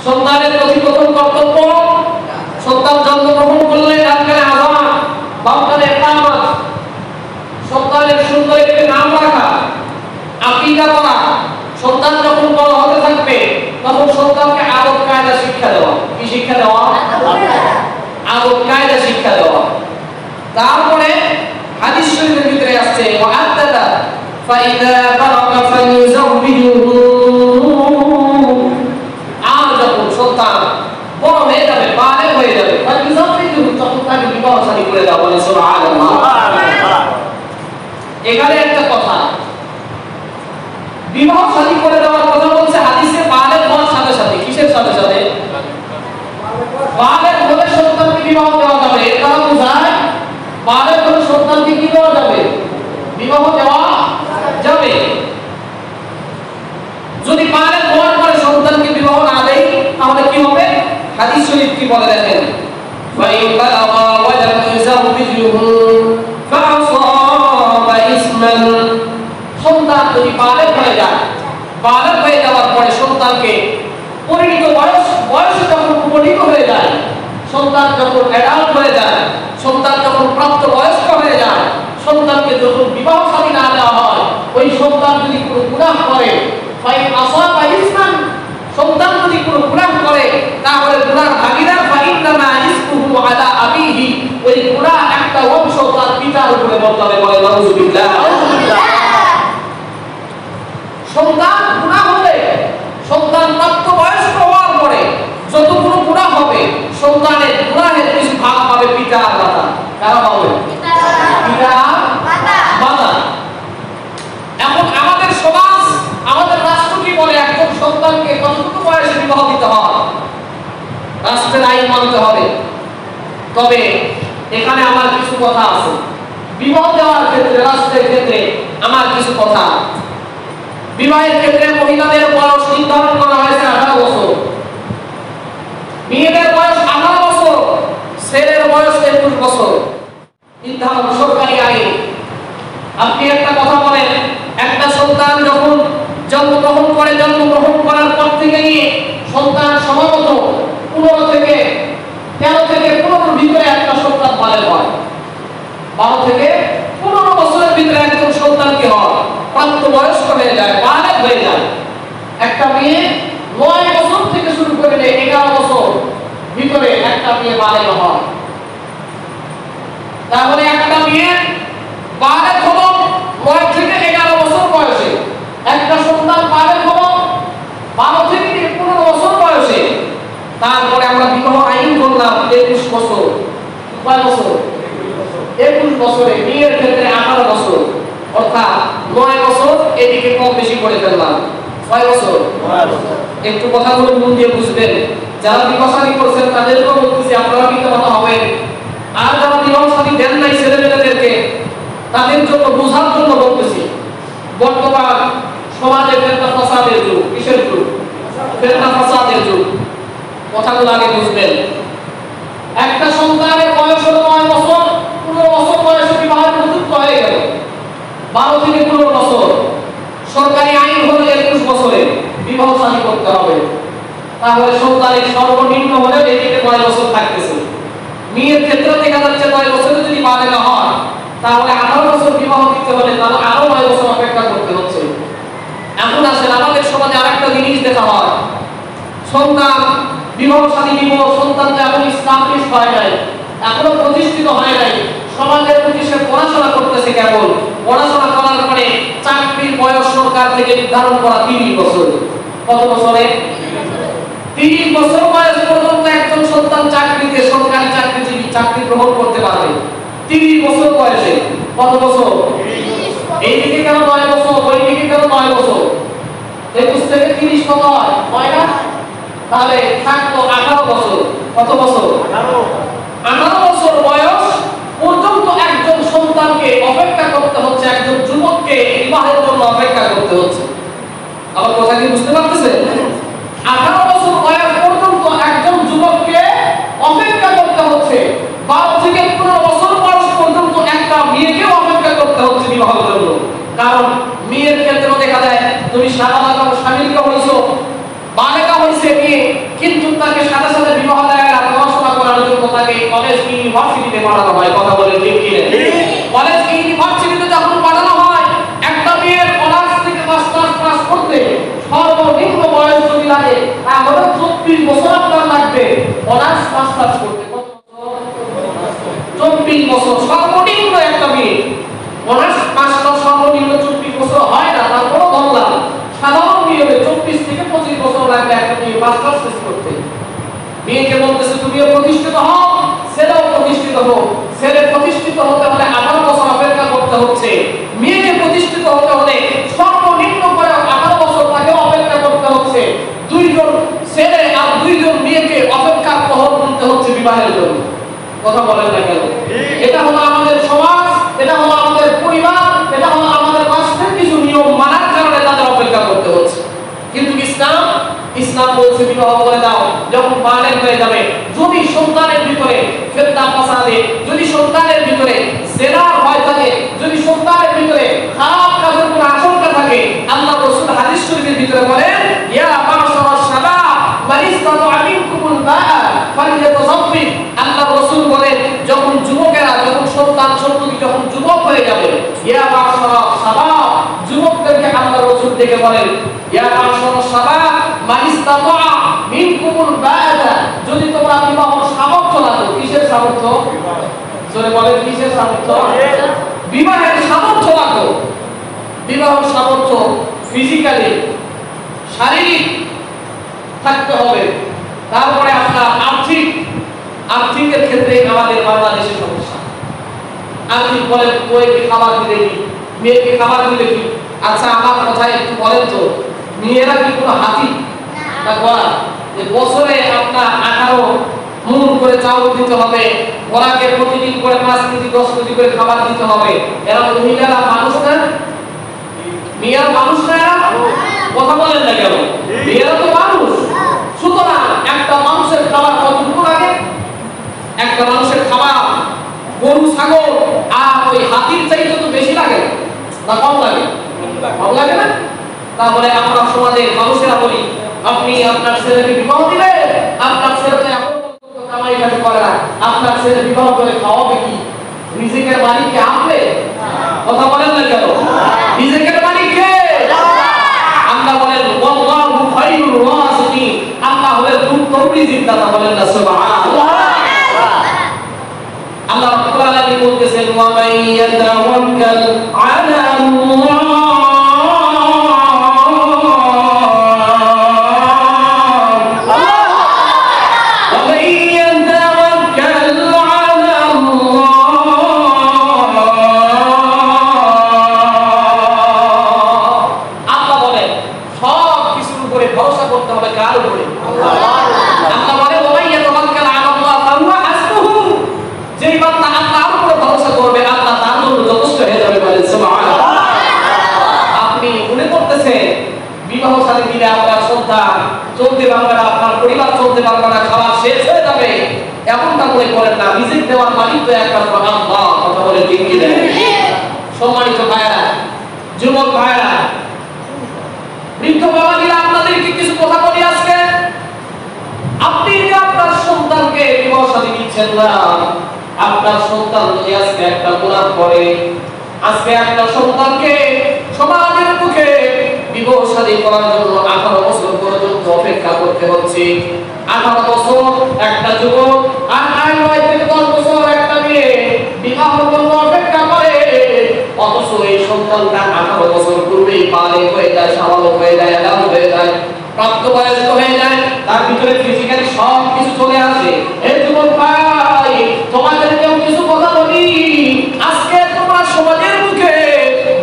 সন্তানের প্রতি প্রথম কর্তব্য, সন্তান জন্মগ্রহণ করলে তার কানে আযান, বাপ কানে ইকামত, সন্তানের সুন্দর একটি নাম রাখা, আকীদা করা। সন্তান যখন বড় হতে থাকবে তখন সন্তানকে আদব কায়দা শিক্ষা দেওয়া। কি শিক্ষা দেওয়া? আদব কায়দা শিক্ষা দেওয়া। তারপরে হাদিস শরীফের ভিতরে আসছে ওয়া'আদাদা ফাইদা বারাকা ফায়ুযাওবিজুহু। আর যখন সন্তান বড় হয়ে যাবে, বালেগ হয়ে যাবে, ফায়ুযাওবিজুহু, তখন তাকে বিবাহ শাদী করে দেওয়া। বলে সুবহানাল্লাহ। এখানে একটা কথা, বিবাহ শাদী করে দেওয়ার কথা বলছে হাদিসে বালেগ হওয়ার সাথে সাথে। কিসের সাথে সাথে? বালেগ হলে সন্তানকে বিবাহ দেওয়া যাবে। এর দ্বারা বোঝায় বালেগ হলে সন্তানকে কি দেওয়া যাবে? বিবাহ দেওয়া যাবে। যদি বালেগ হওয়ার পরে সন্তানকে বিবাহ না দেয় তাহলে কি হবে? হাদিস শরীফ কি বলে দেখেন, ফাইন বালাগা ওয়া লাম ইউযাওবিজুহু ফাআসাবা ইসমান। সন্তান যদি বালেগ হয়ে যায়, বালেগ হয়ে যাওয়ার পরে সন্তানকে পরিণত বয়সে যখন উপনীত হয়ে যায়, সন্তান যখন অ্যাডাল্ট হয়ে যায়, সন্তান যখন প্রাপ্ত বয়স্ক হয়ে যায়, সন্তানকে যখন বিবাহ শাদী না দেওয়া হয়, ওই সন্তান যদি কোনো গুনাহ করে, ফাইন আসাবা ইসমান, সন্তান যদি কোনো গুনাহ করে তাহলে গুনাহর ভাগীদার ফাইন্নামা ইসমুহু আলা আবিহি, ওই গুনাহ একটা অংশ তার পিতার উপরে বর্তাবে। বলে নাউযুবিল্লাহ। সন্তান গুনাহ হলে, সন্তান প্রাপ্ত বয়স্ক হওয়ার পরে যতগুলো গুনাহ হবে, সন্তানের গুনাহের কিছু ভাগ পাবে পিতা আর মাতা। কারা পাবে? পিতা মাতা। এখন আমাদের সমাজ, আমাদের রাষ্ট্র কি বলে, একজন সন্তানকে কতটুকু বয়সে বিবাহ দিতে হয়? রাষ্ট্রের আইন মানতে হবে। তবে এখানে আমার কিছু কথা আছে। বিবাহ দেওয়ার ক্ষেত্রে, রাষ্ট্রের ক্ষেত্রে আমার কিছু কথা। বিবাহের ক্ষেত্রে মহিলাদের বয়স নির্ধারণ করা হয়েছে 18 বছর, মেয়েদের বয়স 18 বছর, ছেলের বয়স 21 বছর নির্ধারণ, সরকারি আইন। আপনি একটা কথা বলেন, একটা সন্তান যখন জন্মগ্রহণ করে, জন্মগ্রহণ করার পর থেকে নিয়ে সন্তান সম্ভবত 13 থেকে 15 ভিতরে একটা সন্তান বালেগ হয়। 12 থেকে 15 বছরের ভিতরে একজন সন্তান কি হয়? প্রাপ্ত বয়স্ক হয়ে যায়, বালেগ হয়ে যায়। একটা মেয়ে 9 বছর থেকে শুরু করে 11 বছর ভিতরে একটা মেয়ে বালেগ হয়। তাহলে একটা মেয়ে বালেগ হলো 9 থেকে 11 বছর বয়সে, একটা সন্তান বালেগ হলো 12 থেকে 15 বছর বয়সে। তারপরে আমরা বিবাহ আইন করলাম 21 বছর। কয় বছর? 21 বছরে। মেয়ের ক্ষেত্রে 18 বছর, অর্থাৎ 9 বছর এদিকে কম বেশি করে ফেললাম। 6 বছর। একটু কথাগুলো মন দিয়ে বুঝবেন। যারা বিবাহ শাদী করছেন তাদেরকেও বলতেছি আপনারা পিতামাতা হবেন। আর যারা বিবাহ শাদী দেন নাই ছেলেমেয়েদেরকে, তাদের জন্য বোঝার জন্য বলতেছি। বর্তমান সমাজে ফিতনা ফাসাদের যুগ। কিসের যুগ? ফিতনা ফাসাদের যুগ। কথাগুলো আগে বুঝবেন। একটা সন্তানের বয়স হলো 9 বছর, 15 বছর বয়সে বিবাহের উপযুক্ত হয়ে গেল। 12 থেকে 15 বছর সরকারি আইন হলো 21 বছরে বিবাহ শাদী করতে হবে। তাহলে সন্তানের সর্বনিম্ন হলে এদিকে 9 বছর থাকতেছে। মেয়ের ক্ষেত্রে দেখা যাচ্ছে 9 বছরে যদি বালেগ হয় তাহলে 18 বছর বিবাহ দিতে হলে তাহলে আরো 9 বছর অপেক্ষা করতে হচ্ছে। এখন আসলে আমাদের সমাজে আরেকটা জিনিস দেখা হয়, সন্তান বিবাহ শাদী দিব, সন্তান এখন ইসলামিক হয় নাই, এখনো প্রতিষ্ঠিত হয় নাই, সমাজের প্রতি সে পড়াশোনা করতেছে। কেবল পড়াশোনা করার পরে চাকরির বয়স সরকার থেকে নির্ধারণ করা 30 বছর। কত বছরে? 30 বছর বয়স পর্যন্ত একজন সন্তান চাকরিতে, সরকারি চাকরিজীবী চাকরি গ্রহণ করতে পারবে 30 বছর বয়সে। কত বছর? এইদিকে কেন 9 বছর, ওইদিকে কেন 9 বছর? 21 থেকে 30 কত হয়? 9 না? তাহলে থাকতো 18 বছর। কত বছর? 18 বছর বয়স পর্যন্ত একজন সন্তানকে অপেক্ষা করতে হচ্ছে, একজন যুবককে বিবাহের জন্য অপেক্ষা করতে হচ্ছে। আমার কথা কি বুঝতে পারতেছেন? 18 বছর বয়স পর্যন্ত একজন যুবককে অপেক্ষা করতে হচ্ছে। 12 থেকে 15 বছর বয়স পর্যন্ত একটা মেয়েকেও অপেক্ষা করতে হচ্ছে বিবাহের জন্য। কারণ মেয়ের ক্ষেত্রে দেখা যায় তুমি সাবালক স্বামীকে হইছো, বালেগা হইছে মেয়ে, কিন্তু তাকে সাথে সাথে বিবাহ দেয় না, পড়াশোনা করার জন্য তাকে কলেজ ইউনিভার্সিটিতে পাঠানো হয়। কথা বলে ঠিক কি না? কলেজ ইউনিভার্সিটিতে যখন পাঠানো হয়, একটা মেয়ের অনার্স থেকে মাস্টার্স পাস করতে সর্বনিম্ন বয়স যদি লাগে তাহলে 24 বছর আপনার লাগবে অনার্স মাস্টার্স করতে। 24 বছর সর্বনিম্ন একটা মেয়ে। অনার্স মাস্টার্স সর্বনিম্ন 24 বছর হয় না, তারপরও বললাম সাধারণ নিয়মে 24 থেকে 25 বছর লাগবে একটা মেয়ে মাস্টার্স শেষ করতে। মেয়েকে বলতেছে তুমিও প্রতিষ্ঠিত হও, ছেলেও প্রতিষ্ঠিত হোক। ছেলে প্রতিষ্ঠিত হতে হলে 18 বছর অপেক্ষা করতে হচ্ছে। মেয়েকে প্রতিষ্ঠিত হতে হলে সর্বনিম্ন করে 18 বছর তাকে অপেক্ষা করতে হচ্ছে। দুইজন ছেলে আর দুইজন মেয়েকে অপেক্ষার প্রহর গুনতে হচ্ছে বিবাহের জন্য। কথা বলেন না কেন? এটা হলো আমাদের সমাজ, এটা হলো আমাদের পরিবার, এটা হলো আমাদের রাষ্ট্রের কিছু নিয়ম মানার কারণে তাদের অপেক্ষা করতে হচ্ছে। কিন্তু ইসলাম বলছে বিবাহ করে দাও যখন বালেগ হয়ে যাবে। যদি সন্তানের ভিতরে ফিতনা ফাসাদে, যদি সন্তানের ভিতরে জিনার ভয় থাকে, যদি সন্তানের ভিতরে খারাপ কাজের কোনো আশঙ্কা থাকে, আল্লাহ রাসূল হাদিস শরীফের ভিতরে বলেন ইয়া মাশারাশ শাবাব মান ইসতাতা মিনকুমুল বা'a ফালইয়াতাযাব্বিজ। আল্লাহ রাসূল বলেন যখন যুবকেরা, যখন সন্তান সন্ততি যখন যুবক হয়ে যাবে, ইয়া মাশারাশ শাবাব, যুবকদেরকে আল্লাহ রাসূল ডেকে বলেন ইয়া মাশারাশ শাবাব মান ইসতাতা মিনকুমুল বা'a, যদি তোমরা বিবাহের সামর্থ্য রাখো। কিসের সামর্থ্য? জোরে বলেন কিসের সামর্থ্য? বিবাহের সামর্থ্য রাখো। বিবাহের সামর্থ্য ফিজিক্যালি শারীরিক থাকতে হবে। তারপরে আপনার আর্থিকের ক্ষেত্রে আমাদের বাংলাদেশের সমস্যা। আর্থিক বলেন বইকে খাবার দিলে কি, মেয়েকে খাবার দিলে কি? আচ্ছা আমার কথায় একটু বলেন তো, মেয়েরা কি কোনো হাতি না ঘোড়া যে বছরে আপনার 18 মণ করে চাউল দিতে হবে, ঘোড়াকে প্রতিদিন করে 5 কেজি 10 কেজি করে খাবার দিতে হবে? এরা মহিলারা মানুষ না? মেয়েরা মানুষ না? এরা কথা বলেন না কেন? মেয়েরা তো মানুষ। সুতরাং একটা মানুষের খাবার কতটুকু লাগে? একটা মানুষের খাবার গরু ছাগল আর ওই হাতির চাইতে তো বেশি লাগে না কম লাগে? কম লাগে না? তাহলে আমরা সমাজের মানুষেরা বলি আপনি আপনার ছেলেকে বিবাহ দিবেন, আপনার ছেলে এখন কামাই কাজ করে না, আপনার ছেলে বিবাহ করে খাওয়াবে কি? রিজিকের মালিক কে? আপনি? কথা বলেন না কেন? রিজিকের মালিক কে? আল্লাহ বলেন ওয়াল্লাহু খায়রুর রাযিকিন, আল্লাহ হলেন উত্তম রিজিক দাতা। বলেন না সুবহানাল্লাহ। আল্লাহ রাব্বুল আলামিন বলতেছেন ওয়া মান ইয়াতাওয়াক্কাল আলা আল্লাহ চলতে পারবে না, আপনার পরিবার চলতে পারবে না, খাবার শেষ হয়ে যাবে, এমনটা মনে করেন না। রিজিক দেওয়ার মালিক তো একমাত্র আল্লাহ। কথা বলে ঠিক কি না? সম্মানিত ভাইরা, যুবক ভাইরা, বৃদ্ধ বাবাজিরা, আপনাদেরকে কিছু কথা বলি আজকে। আপনি যে আপনার সন্তানকে বিবাহ শাদী দিচ্ছেন না, আপনার সন্তান যদি আজকে একটা গুনাহ করে, আজকে একটা সন্তানকে সমাজের মুখে বিবাহ শাদী করার জন্য 18 বছর পর্যন্ত অপেক্ষা করতে হচ্ছে। 18 বছর একটা যুবক আর 9 থেকে 10 বছর একটা মেয়ে বিবাহের জন্য অপেক্ষা করে, অথচ এই সন্তানটা 18 বছর পূর্বেই বালেগ হয়ে যায়, সাবালক হয়ে যায়, আদালত হয়ে যায়, প্রাপ্তবয়স্ক হয়ে যায়, তার ভিতরে ফিজিক্যালি সব কিছু চলে আসে। এই যুবক ভাই, তোমাদেরকেও কিছু কথা বলি। আজকে তোমরা সমাজের মুখে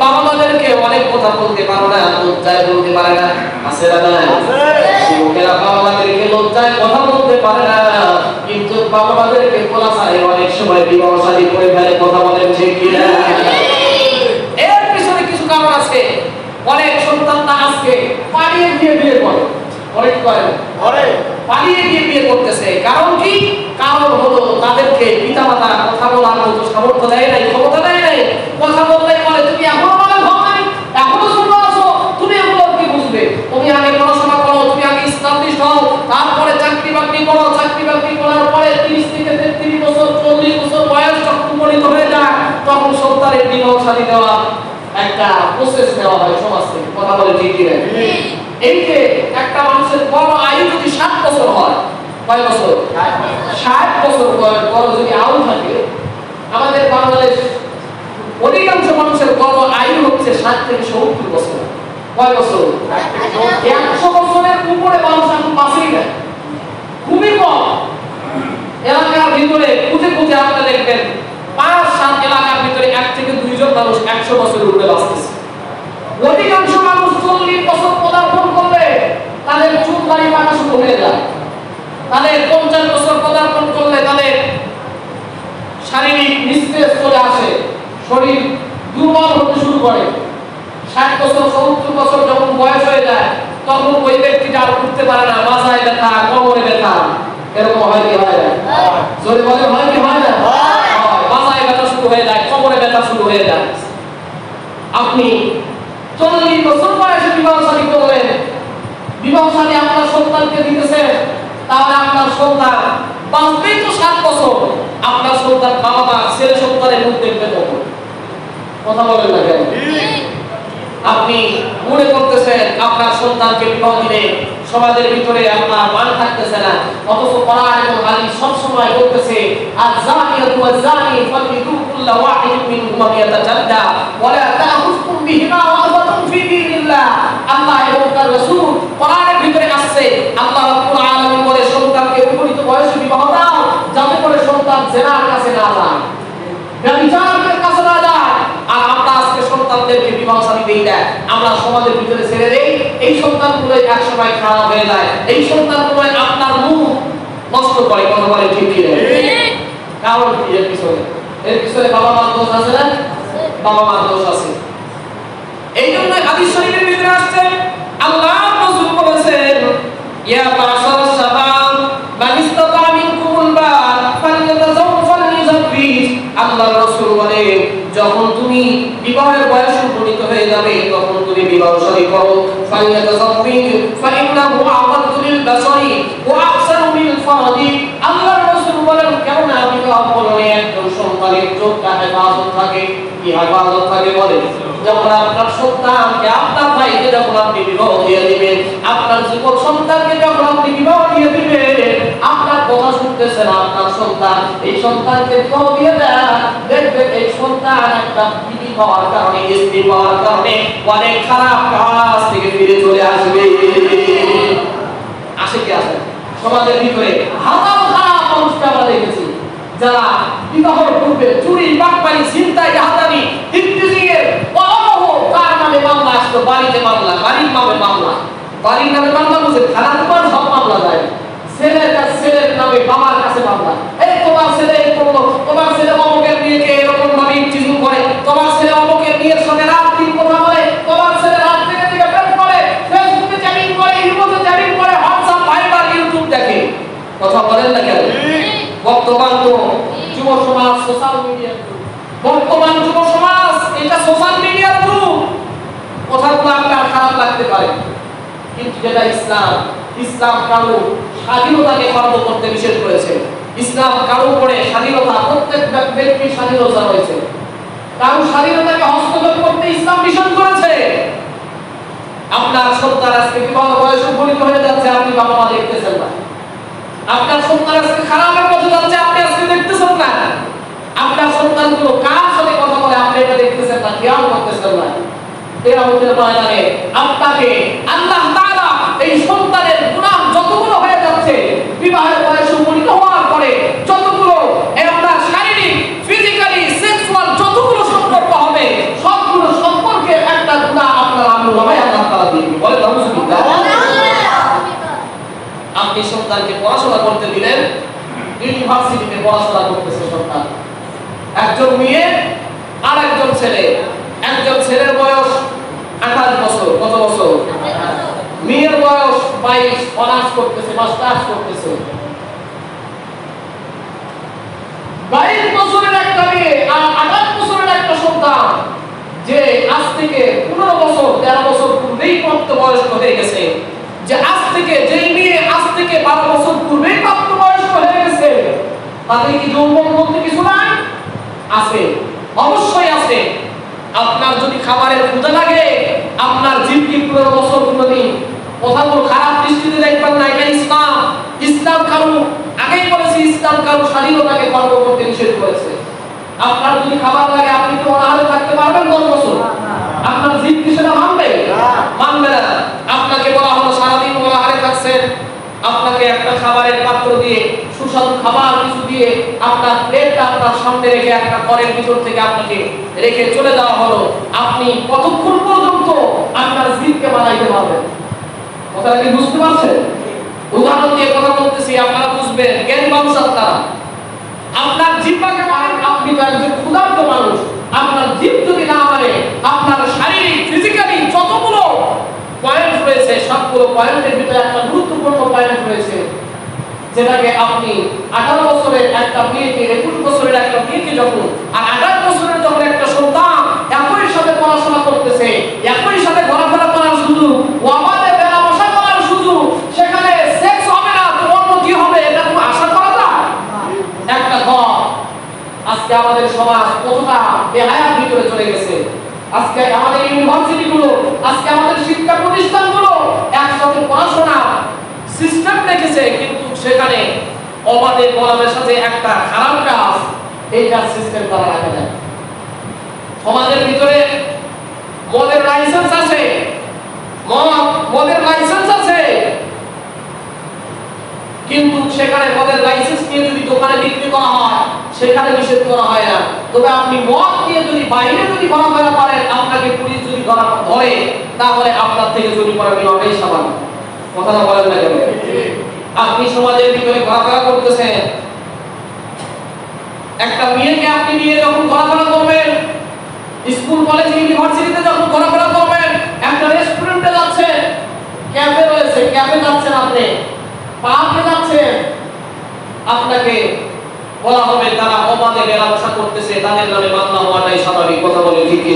বাবা মাদেরকে অনেক কথা বলতে পারো না, লজ্জায় বলতে পারে না। আছে না? যুবকেরা বাবা মাদেরকে লজ্জায় কথা বলতে পারে না, কিন্তু বাবা মাদেরকে বলা যায় অনেক সময় বিবাহ শাদী করে ফেলে। কথা বলেন ঠিক কি না? এর পিছনে কিছু কারণ আছে। অনেক সন্তানরা আজকে পালিয়ে গিয়ে বিয়ে করে। অনেক করে পালিয়ে গিয়ে বিয়ে করতেছে। কারণ কি? কারণ হলো তাদেরকে পিতামাতা কথা বলার মতো সামর্থ্য দেয় নাই, ক্ষমতা দেয় নাই। কথা বলতে বলে তুমি এখনো বলে ভাব নাই, এখনো ছোট আছো, তুমি এগুলো কি বুঝবে? তুমি আগে পড়াশোনা করো, তুমি আগে ইসলাম হও, তারপরে চাকরি বাকরি করো, চাকরি বাকরি করার পরে 30 থেকে 33 বছর 40 বছর বয়স যখন উপনীত হয়ে যায় তখন সন্তানের বিবাহ শাদী দেওয়া একটা প্রসেস নেওয়া হয় সমাজ থেকে। কথা বলে ঠিক কি না? এই যে একটা মানুষের বড় আয়ু যদি 60 বছর হয়, কয় বছর? 60 বছর বড় যদি আয়ু থাকে, আমাদের বাংলাদেশ অধিকাংশ মানুষের বড় আয়ু হচ্ছে 60 থেকে 70 বছর। কয় বছর? 100 বছরের উপরে মানুষ এখন বাঁচেই না, খুবই কম। এলাকার ভিতরে খুঁজে খুঁজে আপনি দেখবেন 5-7 এলাকার ভিতরে 1 থেকে 2 জন মানুষ 100 বছরের উপরে বাঁচতেছে। অধিকাংশ মানুষ 40 বছর পদার্পণ করলে তাদের চুল দাড়ি পাকা শুরু হয়ে যায়, তাদের 50 বছর পদার্পণ করলে তাদের শারীরিক নিস্তেজ চলে আসে, শরীর দুর্বল হতে শুরু করে। 60 বছর 70 বছর যখন বয়স হয়ে যায় তখন ওই ব্যক্তিটা আর উঠতে পারে না, মাথায় ব্যথা, কোমরে ব্যথা, এরকম হয় কি হয় না? জোরে বলে হয় কি হয় না? মাথায় ব্যথা শুরু হয়ে যায়, কোমরে ব্যথা শুরু হয়ে যায়। আপনি 40 বছর বয়সে বিবাহ শাদী করলেন, বিবাহ শাদী আপনার সন্তানকে দিতেছেন, তাহলে আপনার সন্তান বাঁচবেই তো 7 বছর। আপনার সন্তান বাবা ছেলে সন্তানের মুখ দেখবে তখন। কথা বলেন না কেন? আপনি মনে করতেছেন আপনার সন্তানকে বিবাহ দিলে সমাজের ভিতরে আপনার মান থাকতেছে না, অথচ কোরআন এবং হাদিস সব সময় বলতেছে আয-যানিয়াতু ওয়াজ-যানি ফাজলিদু কুল্লা ওয়াহিদিন মিনহুমা মিয়াতা জালদা ওয়া লা তা'খুযকুম বিহিমা রা'ফাতুন ফি দীনিল্লাহ। আল্লাহ এবং তার রাসূল কোরআনের ভিতরে আসছে, আল্লাহ রাব্বুল আলামিন বলে সন্তানকে উপনীত বয়সে বিবাহ দাও যাতে করে সন্তান জিনার কাছে না যায়, ব্যভিচারের কাছে না যায়। আর আমরা আজকে সন্তানদেরকে বিবাহ শাদী দেই না, আমরা সমাজের ভিতরে ছেড়ে দেই। এই সন্তানগুলো এক সময় খারাপ হয়ে যায়, এই সন্তানগুলো আপনার মুখ নষ্ট করে। কথা বলে ঠিক কি না? কারণ কি এর পিছনে? এর পিছনে বাবা মার দোষ আছে না? বাবা মার দোষ আছে। এই জন্য হাদিস শরীফের ভিতরে আসছে আল্লাহ রাসূল বলেছেন ইয়া বাশারাস শাবাব মান ইসতাতা মিনকুমুল বাত ফালইয়াতাযাওয়াজ। আল্লাহ রাসূল বলেন যখন তুমি বিবাহের বয়সে উপনীত হয়ে যাবে তখন তুমি বিবাহ শাদী করো। ফালইয়াতাযাওয়াজ ফাইন্নাহু আ'ওয়াদু লিল বাসারি ওয়া আহসানু লিল ফারাদি। আল্লাহ রাসূল বলেন কেন বিবাহ করলে একজন সন্তানের চোখটা হেফাজত থাকে। কি হেফাজত থাকে বলে? যখন আপনার সন্তানকে আপনার ভাইকে যখন আপনি বিবাহ দিয়ে দিবেন, আপনার যুবক সন্তানকে যখন আপনি বিবাহ দিয়ে দিবেন, আপনার কথা শুনতেছেন আপনার সন্তান, এই সন্তানকে বিবাহ দিয়ে দেন, দেখবেন এই সন্তান একটা বিবি হওয়ার কারণে, স্ত্রী হওয়ার কারণে অনেক খারাপ কাজ থেকে ফিরে চলে আসবে। আসে কি আসে? সমাজের ভিতরে হাজার হাজার মানুষকে আমরা দেখেছি যারা বিবাহের পূর্বে চুরি, বাটপারি, ছিনতাই, ডাকাতি, ইফতিজিংয়ের অহরহ তার নামে মামলা আসতো। বাড়িতে মামলা, বাড়ির নামে মামলা, বাড়ির নামে মামলা বুঝে থানার উপর সব মামলা যায়। ছেলের কাছে, ছেলের নামে বাবার কাছে মামলা। এই তোমার ছেলে এই করলো, তোমার ছেলে অমুকের মেয়েকে এরকম ভাবে ইফতিজিং করে, তোমার ছেলে অমুকের মেয়ের সঙ্গে রাত দিন কথা বলে, তোমার ছেলে রাত থেকে প্রেম করে, ফেসবুকে চ্যাটিং করে, ইমোতে চ্যাটিং করে, হোয়াটসঅ্যাপ, ভাইবার, ইউটিউব দেখে। কথা বলেন না কেন? বর্তমান তো যুব সমাজ সোশ্যাল মিডিয়া, বর্তমান যুব সমাজ এটা সোশ্যাল মিডিয়ার যুগ। কথাগুলো আপনার খারাপ লাগতে পারে, কিন্তু যেটা ইসলাম, ইসলাম কারো স্বাধীনতাকে খর্ব করতে নিষেধ করেছে। ইসলাম কারো উপরে স্বাধীনতা, প্রত্যেক ব্যক্তির স্বাধীনতা রয়েছে, কারো স্বাধীনতাকে হস্তক্ষেপ করতে ইসলাম নিষেধ করেছে। আপনার সন্তান আজকে বিবাহ বয়স উপনীত হয়ে যাচ্ছে, আপনি বাবা মা দেখতেছেন না। আপনার সন্তান আজকে খারাপের পথে যাচ্ছে, আপনি আজকে দেখতেছেন না। আপনার সন্তানগুলো কার সাথে কথা বলে আপনি এটা দেখতেছেন না, খেয়াল করতেছেন না। কিয়ামতের ময়দানে আপনাকে আল্লাহ তাআলা এই সন্তানের গুনাহ যতগুলো হয়ে যাচ্ছে বিবাহের বয়সে উপনীত হওয়ার পরে, যতগুলো আপনার শারীরিক, ফিজিক্যালি, সেক্সুয়াল যতগুলো সম্পর্ক হবে সবগুলো সম্পর্কে একটা গুনাহ আপনার আমলনামায় আল্লাহ তাআলা দিয়ে দিবেন। বলে নাউজুবিল্লাহ। আপনি সন্তানকে পড়াশোনা করতে দিলেন, ইউনিভার্সিটিতে পড়াশোনা করতেছে সন্তান, একজন মেয়ে আর একজন ছেলে। একজন ছেলের বয়স 28 বছর, কত বছর? মেয়ের বয়স 22, অনার্স করতেছে, মাস্টার্স করতেছে। 22 বছরের একটা মেয়ে আর 28 বছরের একটা সন্তান, যে আজ থেকে 15 বছর 13 বছর পূর্বেই প্রাপ্তবয়স্ক হয়ে গেছে। যে আজ থেকে, যেই মেয়ে আজ থেকে 12 বছর পূর্বেই মসজিদে দেখবেন না এটা ইসলাম। ইসলাম কারো আগেই বলেছে ইসলাম কারো স্বাধীনতাকে খর্ব করতে নিষেধ করেছে। আপনার যদি খাবার লাগে আপনি কি অনাহারে থাকতে পারবেন 10 বছর? আপনার জিভ কি সেটা মানবে? মানবে না। আপনাকে বলা হলো সারাদিন অনাহারে থাকছেন, আপনাকে একটা খাবারের পাত্র দিয়ে সুস্বাদু খাবার কিছু দিয়ে আপনার প্লেটটা আপনার সামনে রেখে একটা ঘরের ভিতর থেকে আপনাকে রেখে চলে যাওয়া হলো। আপনি কতক্ষণ পর্যন্ত আপনার জিভকে মানাইতে পারবেন? কথাটা কি বুঝতে পারছেন? উদাহরণ দিয়ে কথা বলতেছি, আপনারা বুঝবেন, জ্ঞানী মানুষ আপনারা। আপনার জিহ্বাকে মানে, আপনি তো একজন ক্ষুধার্ত মানুষ, আপনার জিভ যদি না মানে আপনার শারীরিক ফিজিক্যালি যতগুলো পয়েন্ট রয়েছে সবগুলো পয়েন্টের ভিতরে একটা গুরুত্বপূর্ণ পয়েন্ট রয়েছে, যেটাকে আপনি 18 বছরের একটা মেয়েকে, 21 বছরের একটা মেয়েকে যখন, আর 18 বছরের যখন একটা সন্তান একই সাথে পড়াশোনা করতেছে, একই সাথে ঘোরাফেরা করার সুযোগ, ওয়াবাদে বেলা বসা করার সুযোগ, সেখানে সেক্স হবে না তো অন্য কি হবে এটা কোনো আশা করা যায়? একটা ঘর। আজকে আমাদের সমাজ কতটা বেহায়ার ভিতরে চলে গেছে। আজকে আমাদের ইউনিভার্সিটিগুলো, আজকে আমাদের শিক্ষা প্রতিষ্ঠানগুলো একসাথে পড়াশোনা সিস্টেম রেখেছে, কিন্তু সেখানে অবাধে গোলামের সাথে একটা খারাপ কাজ, এইটা সিস্টেম করা রাখা যায়। সমাজের ভিতরে মদের লাইসেন্স আছে, মদের লাইসেন্স আছে, কিন্তু সেখানে মদের লাইসেন্স নিয়ে যদি দোকানে বিক্রি করা হয় সেখানে নিষেধ করা হয় না। তবে আপনি মদ নিয়ে যদি বাইরে যদি ঘোরাফেরা করেন, আপনাকে পুলিশ যদি ধরে, তাহলে আপনার থেকে জরিমানা নেওয়াটাই স্বাভাবিক। কথাটা বলেন না কেন? আপনি সমাজের ভিতরে ঘোরাফেরা করতেছেন, একটা মেয়েকে আপনি নিয়ে যখন ঘোরাফেরা করবেন, স্কুল কলেজ ইউনিভার্সিটিতে যখন ঘোরাফেরা করবেন, একটা রেস্টুরেন্টে যাচ্ছেন, ক্যাফে রয়েছে, ক্যাফে যাচ্ছেন, আপনি পার্কে যাচ্ছেন, আপনাকে বলা হবে তারা অবাধে ব্যবসা করতেছে, তাদের নামে মামলা হওয়াটাই স্বাভাবিক। কথা বলে ঠিক কি?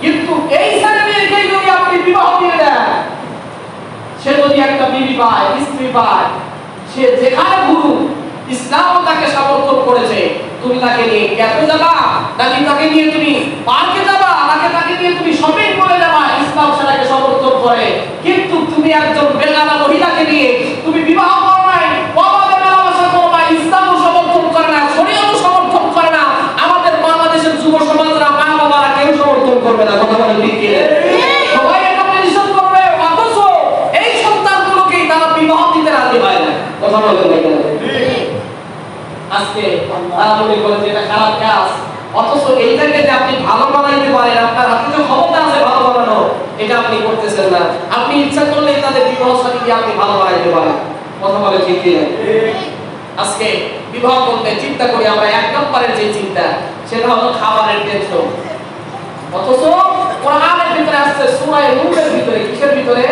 কিন্তু এই ছেলেমেয়েকে যদি আপনি বিবাহ দিয়ে দেন, সে যদি একটা বিবি পায়, স্ত্রী পায়, সে যেখানে গুরু ইসলাম তাকে সমর্থন করেছে, তুমি তাকে নিয়ে ক্যাফে যাবা নাকি তাকে নিয়ে তুমি পার্কে যাবা নাকি তাকে নিয়ে তুমি শপিং মলে যাবা, ইসলাম সেটাকে সমর্থন করে। কিন্তু তুমি একজন বেগানা মহিলাকে নিয়ে তুমি বিবাহ করো নাই, অবাধে মেলামেশা করো না, ইসলামও সমর্থন করে না, শরীয়তও সমর্থন করে না, আমাদের বাংলাদেশের যুব সমাজরা, মা বাবারা কেউ সমর্থন করবে না। কথা বলে ঠিক কি? সবাই এটা পজিশন করবে, অথচ এই সন্তানগুলোকে তারা বিবাহ দিতে রাজি হয় না। কথা বলে ঠিক? আজকে তারা মনে করে যে এটা খারাপ কাজ, অথচ এইটাকে যে আপনি ভালো বানাইতে পারেন, আপনার হাতে যে ক্ষমতা আছে ভালো বানানো, এটা আপনি করতেছেন না। আপনি ইচ্ছা করলেই তাদের বিবাহ সাথী দিয়ে আপনি ভালো বানাইতে পারেন। কথা বলে ঠিক কি? আজকে বিবাহ করতে চিন্তা করি আমরা, 1 নম্বরের যে চিন্তা সেটা হলো খাবারের টেনশন। অথচ কোরআনের ভিতরে আসছে সূরা নূরের ভিতরে, কিসের ভিতরে?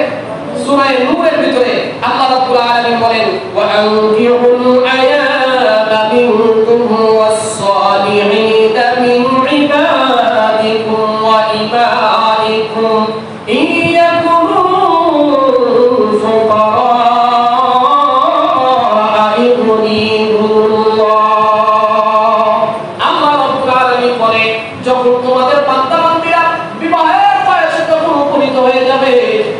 সূরা নূরের ভিতরে আল্লাহ রাব্বুল আলামিন বলেন, ওয়া আনকিহুল আয়ামা মিনকুম ওয়াস-সালিহিনা মিন ইবাদিকুম ওয়া ইমাইকুম ইয়াকুনু ফুকারা ইউগনিহুমুল্লাহ। আল্লাহ রাব্বুল আলামিন বলেন, যখন তোমাদের বান্দা-বান্দীরা বিবাহের বয়সে যখন উপনীত হয়ে যাবে,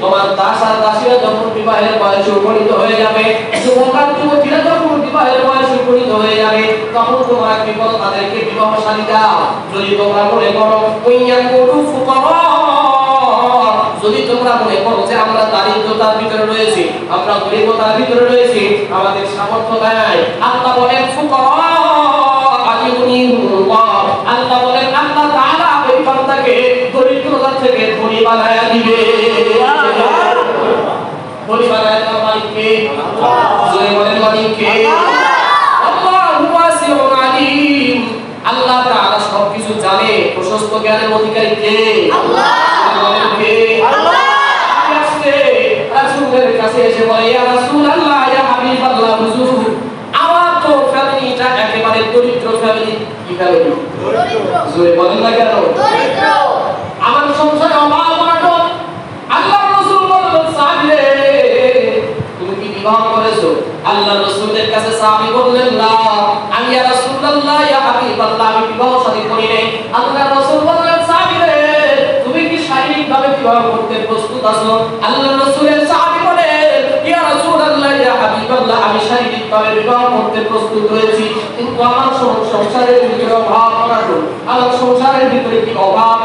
তোমার দাস-দাসীরা যখন বিবাহের বয়সে উপনীত হয়ে যাবে, যুবক-যুবতীরা যখন বিবাহের বয়সে উপনীত হয়ে যাবে, তখন তোমরা কি করো? তাদেরকে বিবাহ শাদী দাও। যদি তোমরা মনে করো ওয়াইয়াকুনু ফুকারা, যদি তোমরা মনে করো যে আমরা দারিদ্রতার ভিতরে রয়েছি, আমরা গরিবতার ভিতরে রয়েছি, আমাদের সামর্থ্য নাই, আল্লাহ বলেন ফুকারা আলিউনিহুল্লাহ, আল্লাহ বলেন আল্লাহ তাআলা ওই বান্দাকে দরিদ্রতা থেকে ধনী বানায়া দিবে। ধনী বানায়া দেওয়ার মালিক কে? আল্লাহ। জোরে বলেন মালিক কে? আল্লাহু ওয়াসিউন আলিম। আল্লাহ তাআলা সবকিছু জানে, প্রশস্ত জ্ঞানের অধিকারী কে? আল্লাহ। বলেন কে? আল্লাহ। আজকে রাসূলের কাছে এসে বলে, ইয়া রাসূলুল্লাহ, ইয়া হাবিবাল্লাহ, হুজুর আমার তো ফ্যামিলিটা একেবারে দরিদ্র ফ্যামিলি। কি ফ্যামিলি? দরিদ্র। জোরে বলেন না কেন? দরিদ্র। আমার সংসারে অভাব অনটন। আল্লাহর রাসূল বললেন, সাহাবীরে তুমি কি বিবাহ করেছো? আল্লাহর রাসূলের কাছে সাহাবী বললেন, না আমি ইয়া রাসূলুল্লাহ, ইয়া হাবিবাল্লাহ, আমি বিবাহ শাদী করি নাই। আল্লাহর রাসূল বললেন, সাহাবীরে তুমি কি শারীরিকভাবে বিবাহ করতে প্রস্তুত আছো? আল্লাহর রাসূলের সাহাবী বলেন, হাবিবাল্লাহ আমি শারীরিকভাবে বিবাহ করতে প্রস্তুত হয়েছি, কিন্তু আমার সংসারের ভিতরে অভাব অনাটন, আমার সংসারের ভিতরে কি অভাব